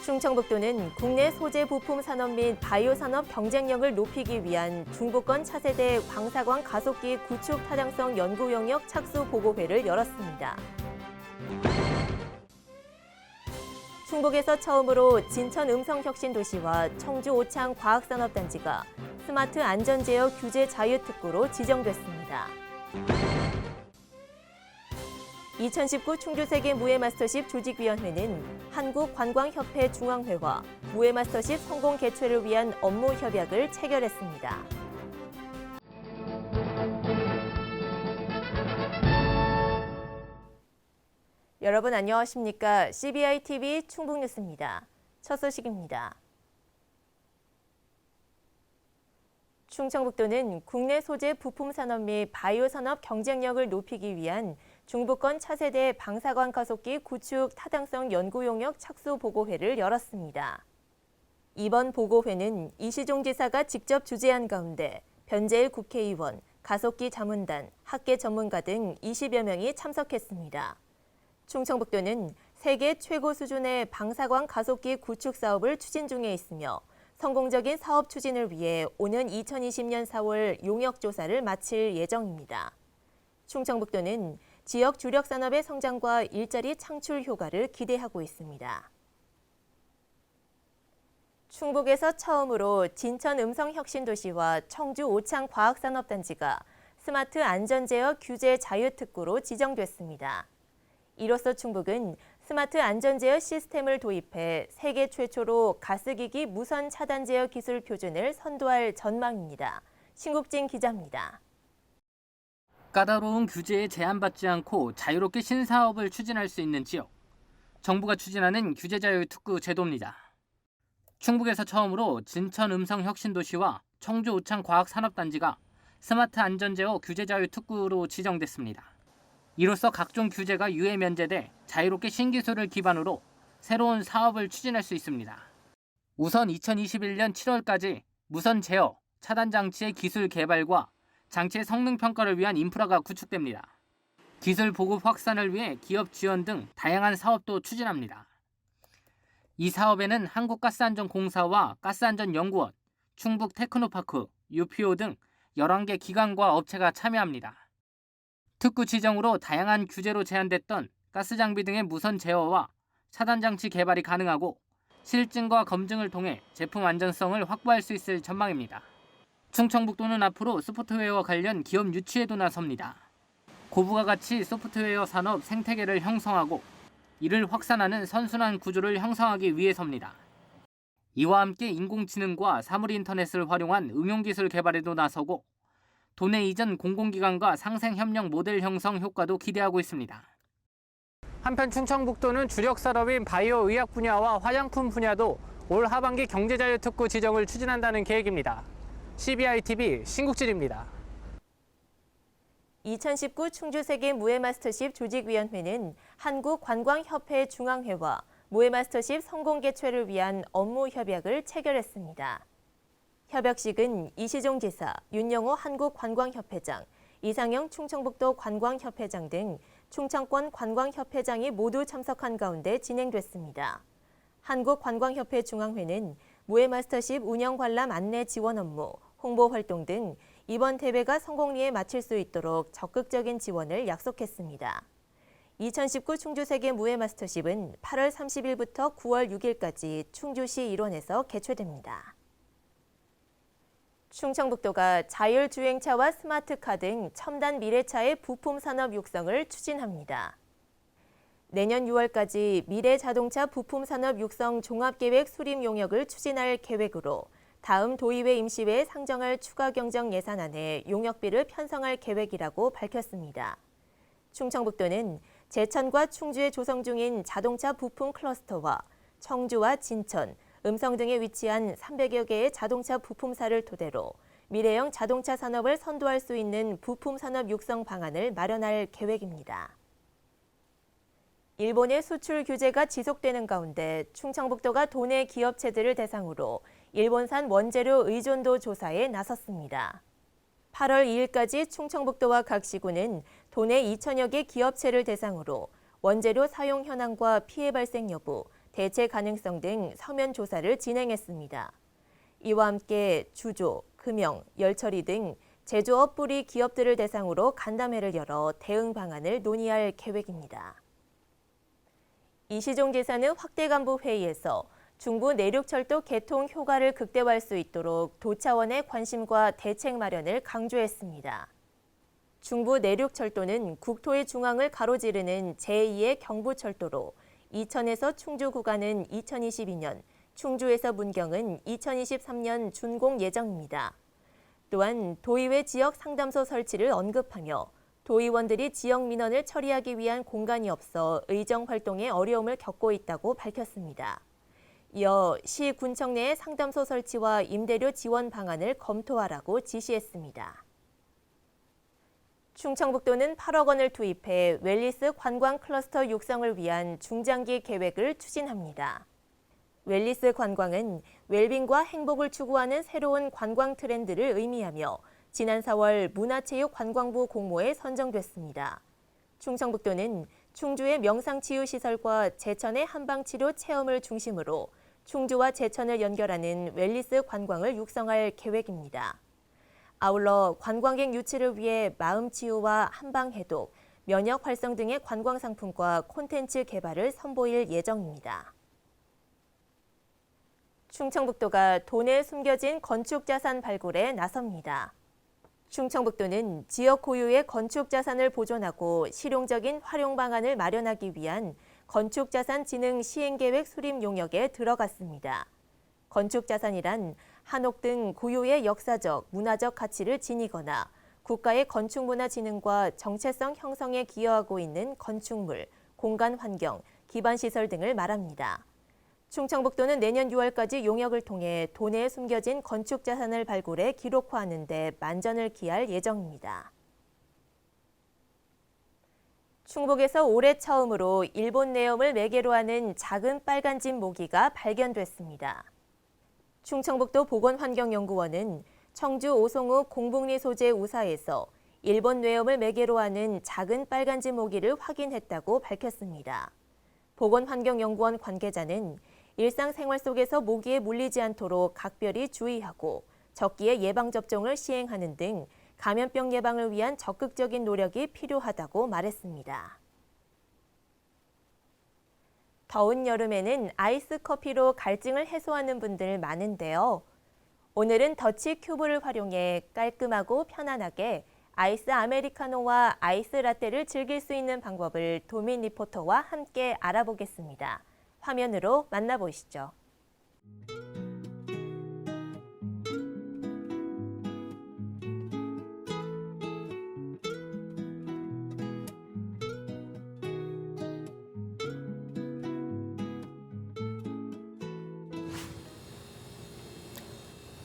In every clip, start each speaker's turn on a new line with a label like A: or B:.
A: 충청북도는 국내 소재 부품 산업 및 바이오 산업 경쟁력을 높이기 위한 중부권 차세대 광사광 가속기 구축 타당성 연구 영역 착수 보고회를 열었습니다. 충북에서 처음으로 진천 음성혁신도시와 청주 오창 과학산업단지가 스마트 안전제어 규제 자유특구로 지정됐습니다. 2019 충주세계 무예마스터십 조직위원회는 한국관광협회 중앙회와 무예마스터십 성공 개최를 위한 업무 협약을 체결했습니다. 여러분 안녕하십니까? CBI-TV 충북뉴스입니다. 첫 소식입니다. 충청북도는 국내 소재 부품 산업 및 바이오 산업 경쟁력을 높이기 위한 중부권 차세대 방사광 가속기 구축 타당성 연구 용역 착수 보고회를 열었습니다. 이번 보고회는 이시종 지사가 직접 주재한 가운데 변재일 국회의원, 가속기 자문단, 학계 전문가 등 20여 명이 참석했습니다. 충청북도는 세계 최고 수준의 방사광 가속기 구축 사업을 추진 중에 있으며 성공적인 사업 추진을 위해 오는 2020년 4월 용역 조사를 마칠 예정입니다. 충청북도는 지역 주력 산업의 성장과 일자리 창출 효과를 기대하고 있습니다. 충북에서 처음으로 진천 음성혁신도시와 청주 오창 과학산업단지가 스마트 안전제어 규제 자유특구로 지정됐습니다. 이로써 충북은 스마트 안전제어 시스템을 도입해 세계 최초로 가스기기 무선 차단 제어 기술 표준을 선도할 전망입니다. 신국진 기자입니다.
B: 까다로운 규제에 제한받지 않고 자유롭게 신사업을 추진할 수 있는 지역. 정부가 추진하는 규제자유특구 제도입니다. 충북에서 처음으로 진천 음성혁신도시와 청주 오창 과학산업단지가 스마트 안전제어 규제자유특구로 지정됐습니다. 이로써 각종 규제가 유예 면제돼 자유롭게 신기술을 기반으로 새로운 사업을 추진할 수 있습니다. 우선 2021년 7월까지 무선 제어, 차단 장치의 기술 개발과 장치의 성능 평가를 위한 인프라가 구축됩니다. 기술 보급 확산을 위해 기업 지원 등 다양한 사업도 추진합니다. 이 사업에는 한국가스안전공사와 가스안전연구원, 충북테크노파크, UPO 등 11개 기관과 업체가 참여합니다. 특구 지정으로 다양한 규제로 제한됐던 가스장비 등의 무선 제어와 차단장치 개발이 가능하고 실증과 검증을 통해 제품 안전성을 확보할 수 있을 전망입니다. 충청북도는 앞으로 소프트웨어와 관련 기업 유치에도 나섭니다. 고부가 가치 소프트웨어 산업 생태계를 형성하고 이를 확산하는 선순환 구조를 형성하기 위해서입니다. 이와 함께 인공지능과 사물인터넷을 활용한 응용기술 개발에도 나서고 도내 이전 공공기관과 상생협력 모델 형성 효과도 기대하고 있습니다. 한편 충청북도는 주력 산업인 바이오 의약 분야와 화장품 분야도 올 하반기 경제자유특구 지정을 추진한다는 계획입니다. CBI-TV 신국진입니다.
A: 2019 충주세계 무예마스터십 조직위원회는 한국관광협회 중앙회와 무예마스터십 성공 개최를 위한 업무 협약을 체결했습니다. 협약식은 이시종 지사, 윤영호 한국관광협회장, 이상영 충청북도 관광협회장 등 충청권 관광협회장이 모두 참석한 가운데 진행됐습니다. 한국관광협회 중앙회는 무예마스터십 운영 관람 안내 지원 업무, 홍보 활동 등 이번 대회가 성공리에 마칠 수 있도록 적극적인 지원을 약속했습니다. 2019 충주세계 무예마스터십은 8월 30일부터 9월 6일까지 충주시 일원에서 개최됩니다. 충청북도가 자율주행차와 스마트카 등 첨단 미래차의 부품 산업 육성을 추진합니다. 내년 6월까지 미래자동차 부품 산업 육성 종합계획 수립 용역을 추진할 계획으로 다음 도의회 임시회에 상정할 추가 경정 예산안에 용역비를 편성할 계획이라고 밝혔습니다. 충청북도는 제천과 충주에 조성 중인 자동차 부품 클러스터와 청주와 진천, 음성 등에 위치한 300여 개의 자동차 부품사를 토대로 미래형 자동차 산업을 선도할 수 있는 부품 산업 육성 방안을 마련할 계획입니다. 일본의 수출 규제가 지속되는 가운데 충청북도가 도내 기업체들을 대상으로 일본산 원재료 의존도 조사에 나섰습니다. 8월 2일까지 충청북도와 각 시군은 도내 2천여 개 기업체를 대상으로 원재료 사용 현황과 피해 발생 여부, 대체 가능성 등 서면 조사를 진행했습니다. 이와 함께 주조, 금형, 열처리 등 제조업 뿌리 기업들을 대상으로 간담회를 열어 대응 방안을 논의할 계획입니다. 이시종 지사는 확대간부 회의에서 중부 내륙철도 개통 효과를 극대화할 수 있도록 도 차원의 관심과 대책 마련을 강조했습니다. 중부 내륙철도는 국토의 중앙을 가로지르는 제2의 경부철도로 이천에서 충주 구간은 2022년, 충주에서 문경은 2023년 준공 예정입니다. 또한 도의회 지역 상담소 설치를 언급하며 도의원들이 지역 민원을 처리하기 위한 공간이 없어 의정 활동에 어려움을 겪고 있다고 밝혔습니다. 이어 시 군청 내의 상담소 설치와 임대료 지원 방안을 검토하라고 지시했습니다. 충청북도는 8억 원을 투입해 웰리스 관광 클러스터 육성을 위한 중장기 계획을 추진합니다. 웰리스 관광은 웰빙과 행복을 추구하는 새로운 관광 트렌드를 의미하며 지난 4월 문화체육관광부 공모에 선정됐습니다. 충청북도는 충주의 명상치유시설과 제천의 한방치료 체험을 중심으로 충주와 제천을 연결하는 웰리스 관광을 육성할 계획입니다. 아울러 관광객 유치를 위해 마음치유와 한방해독, 면역 활성 등의 관광 상품과 콘텐츠 개발을 선보일 예정입니다. 충청북도가 돈에 숨겨진 건축자산 발굴에 나섭니다. 충청북도는 지역 고유의 건축자산을 보존하고 실용적인 활용 방안을 마련하기 위한 건축자산-진흥 시행계획 수립 용역에 들어갔습니다. 건축자산이란 한옥 등 고유의 역사적, 문화적 가치를 지니거나 국가의 건축문화 진흥과 정체성 형성에 기여하고 있는 건축물, 공간 환경, 기반시설 등을 말합니다. 충청북도는 내년 6월까지 용역을 통해 도내에 숨겨진 건축자산을 발굴해 기록화하는 데 만전을 기할 예정입니다. 충북에서 올해 처음으로 일본 내염을 매개로 하는 작은 빨간집 모기가 발견됐습니다. 충청북도 보건환경연구원은 청주 오송읍 공북리 소재 우사에서 일본 뇌염을 매개로 하는 작은 빨간집 모기를 확인했다고 밝혔습니다. 보건환경연구원 관계자는 일상생활 속에서 모기에 물리지 않도록 각별히 주의하고 적기에 예방접종을 시행하는 등 감염병 예방을 위한 적극적인 노력이 필요하다고 말했습니다. 더운 여름에는 아이스 커피로 갈증을 해소하는 분들 많은데요. 오늘은 더치 큐브를 활용해 깔끔하고 편안하게 아이스 아메리카노와 아이스 라떼를 즐길 수 있는 방법을 도민 리포터와 함께 알아보겠습니다. 화면으로 만나보시죠.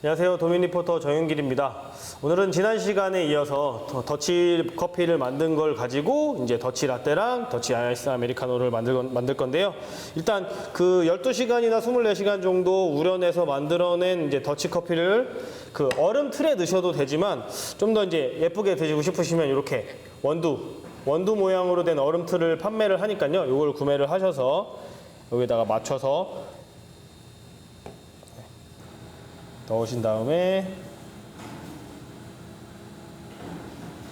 C: 안녕하세요. 도민 리포터 정윤길입니다. 오늘은 지난 시간에 이어서 더치 커피를 만든 걸 가지고 이제 더치 라떼랑 더치 아이스 아메리카노를 만들 건데요. 일단 그 12시간이나 24시간 정도 우려내서 만들어낸 이제 더치 커피를 그 얼음 틀에 넣으셔도 되지만 좀 더 이제 예쁘게 드시고 싶으시면 이렇게 원두 모양으로 된 얼음 틀을 판매를 하니까요. 이걸 구매를 하셔서 여기다가 맞춰서 넣으신 다음에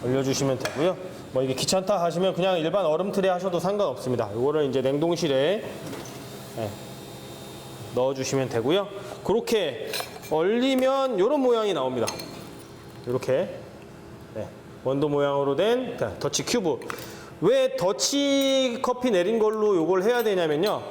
C: 얼려주시면 되고요. 뭐 이게 귀찮다 하시면 그냥 일반 얼음틀에 하셔도 상관없습니다. 이거를 이제 냉동실에 넣어주시면 되고요. 그렇게 얼리면 이런 모양이 나옵니다. 이렇게 원두 모양으로 된 더치 큐브. 왜 더치 커피 내린 걸로 이걸 해야 되냐면요.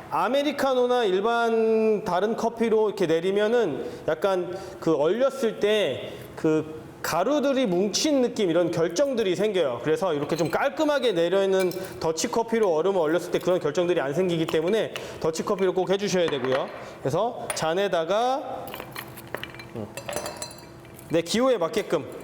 C: 아메리카노나 일반 다른 커피로 이렇게 내리면은 약간 그 얼렸을 때 그 가루들이 뭉친 느낌 이런 결정들이 생겨요. 그래서 이렇게 좀 깔끔하게 내려있는 더치 커피로 얼음을 얼렸을 때 그런 결정들이 안 생기기 때문에 더치 커피를 꼭 해주셔야 되고요. 그래서 잔에다가 내 기호에 맞게끔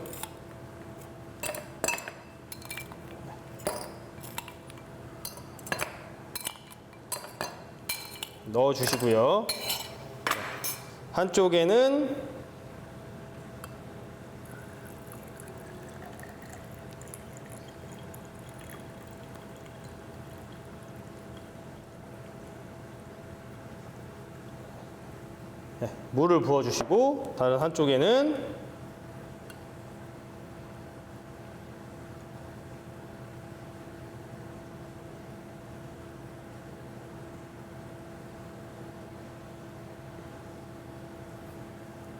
C: 넣어주시고요. 한쪽에는 네, 물을 부어주시고 다른 한쪽에는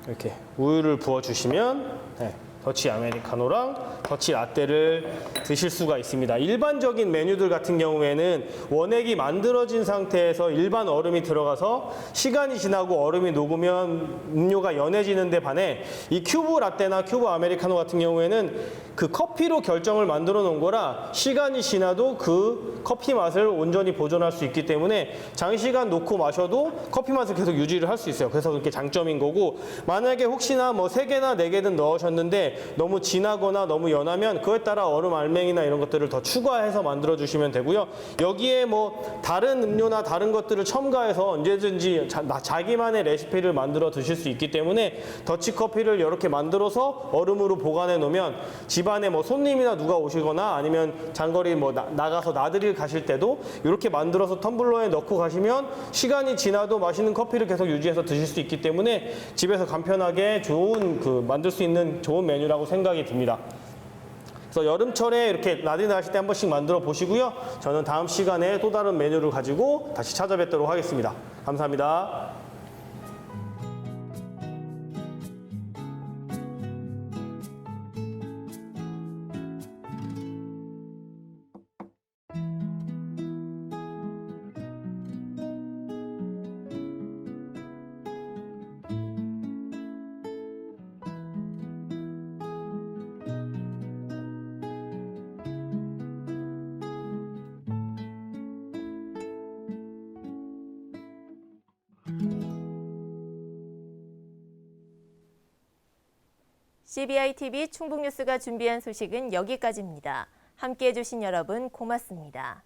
C: 이렇게 우유를 부어주시면 네, 더치 아메리카노랑 더치 라떼를 드실 수가 있습니다. 일반적인 메뉴들 같은 경우에는 원액이 만들어진 상태에서 일반 얼음이 들어가서 시간이 지나고 얼음이 녹으면 음료가 연해지는데 반해 이 큐브 라떼나 큐브 아메리카노 같은 경우에는 그 커피로 결정을 만들어 놓은 거라 시간이 지나도 그 커피 맛을 온전히 보존할 수 있기 때문에 장시간 놓고 마셔도 커피 맛을 계속 유지를 할 수 있어요. 그래서 그렇게 장점인 거고, 만약에 혹시나 뭐 3개나 4개든 넣으셨는데 너무 진하거나 너무 연하면 그에 따라 얼음 알맹이나 이런 것들을 더 추가해서 만들어 주시면 되고요. 여기에 뭐 다른 음료나 다른 것들을 첨가해서 언제든지 자기만의 레시피를 만들어 드실 수 있기 때문에 더치커피를 이렇게 만들어서 얼음으로 보관해 놓으면 집안에 뭐 손님이나 누가 오시거나 아니면 장거리 뭐 나가서 나들이 가실 때도 이렇게 만들어서 텀블러에 넣고 가시면 시간이 지나도 맛있는 커피를 계속 유지해서 드실 수 있기 때문에 집에서 간편하게 좋은 만들 수 있는 좋은 메뉴라고 생각이 듭니다. 그래서 여름철에 이렇게 나들이 나실 때 한 번씩 만들어 보시고요. 저는 다음 시간에 또 다른 메뉴를 가지고 다시 찾아뵙도록 하겠습니다. 감사합니다.
A: CBI TV 충북뉴스가 준비한 소식은 여기까지입니다. 함께해 주신 여러분 고맙습니다.